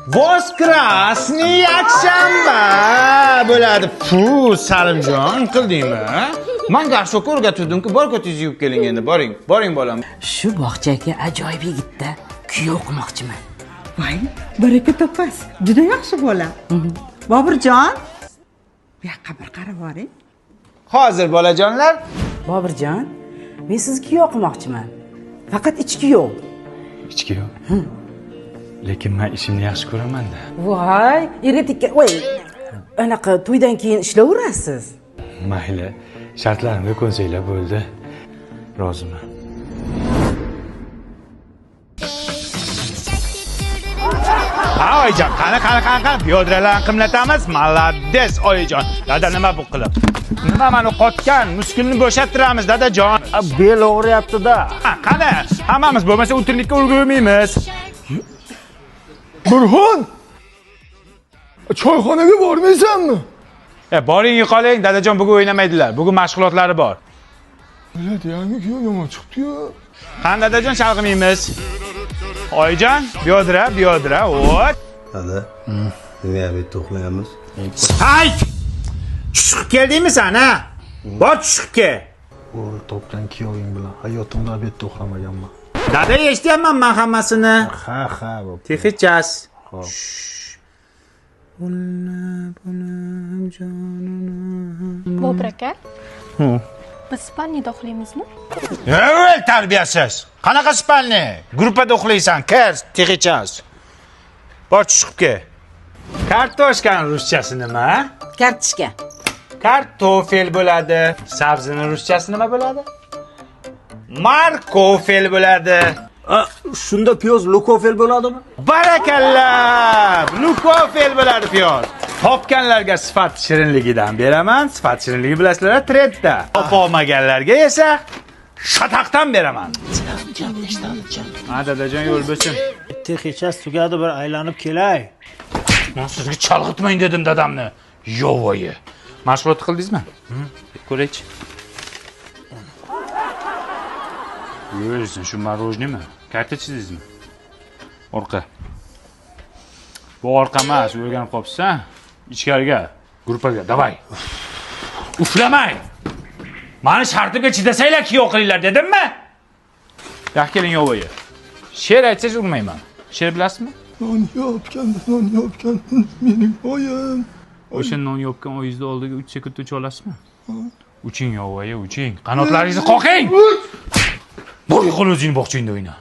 Voskrasniy yakshanba bo'ladi. Salimjon, qildingmi? Men garshoka o'rgatuvdim-ku, bor ko'tingizni yuvib keling endi, boring. Boring bolam. Shu bog'chaga ajoyib yigitda kuyov qilmoqchiman. Voy, baraka topas. Juda yaxshi bola. Bobirjon, bu yoqqa bir qarab boring. Hozir bolajonlar. Bobirjon, men sizga kuyov qilmoqchiman. Faqat ichki yo'q. Ichki yo'q. Lekin men ishimni yaxshi ko'raman-da. Voy, eritikka, voy. Anaqa to'ydan keyin ishlayverasiz. Mayli, shartlarimga ko'nsanglar bo'ldi. Roziman. Oyijon, qani, piyodalarni qimlatamiz. Malades, oyijon. Dada nima bu qilib? Nima meni qotgan, muskilni bo'shattiramiz, dadajon. Bel og'riyapti-da. Qani, hammamiz bo'lmasa o'tirlikka ulgurmaymiz. Burxon! Choyxonaga bormaysanmi? Boring qoling, dadajon bugun o'ynamaydilar. Bugun mashg'ulotlari bor. Biladi, yangi kuyov yomon chiqdi-yu. Qani dadajon chalg'imaymiz. Oyijon, biyodira, o't. Dada, nima yerda uxlaymiz? Hayt! Chiqib keldingmi sen, ha? Bor chiqib kel. O'g'il topgan kuyoving bilan hayotimda betda uxlamaganman. Dada eshityapman men hammasini. Ha, bo'p. Texichas. Xo'p. Bobur aka. Biz spalniyada uxlaymizmi? Ey, tarbiyasiz. Qanaqa spalni? Gruppada uxlaysan, kir, texichas. Bor chiqib kel. Kartoshkani ruschasi nima? Kartishka. Kartofel bo'ladi. Sabzini ruschasi nima bo'ladi? Markofel bo'ladi. Shunda piyoz lukofel bo'ladimi? Barakalla! Lukofel bo'ladi piyoz. Topganlarga sifat shirinligidan beraman. Sifat shirinligi bilasizlar, trendda. Topolmaganlarga esa shataqdan beraman. Ha, dadajon yo'l bo'lsin. Texichas tugadi, bir aylanib kelay. Men sizga chalg'itmang dedim dadamni. Yovoyi. Mashg'ulot qildingizmi? Ko'raychi. Yursin, shu marojnimi? Karta chizdingizmi? Orqa. Bu orqa emas, o'rganib qolibsan. Ichkariga, gruppaga, davay. Uflamang. Mani shartimga chidasanglar kuyov qilinglar dedimmi? Yo'q, keling yovoyi. She'r aytsangiz urmayman. She'r bilasizmi? Non yopgan, mening oyim. O'sha non yopgan oyingizni oldiga 3 sekund ucha olasizmi? Uching yovoyi, uching. Qanotlaringizni qoqing. Bo'y qo'l o'zingni bog'changda o'yna.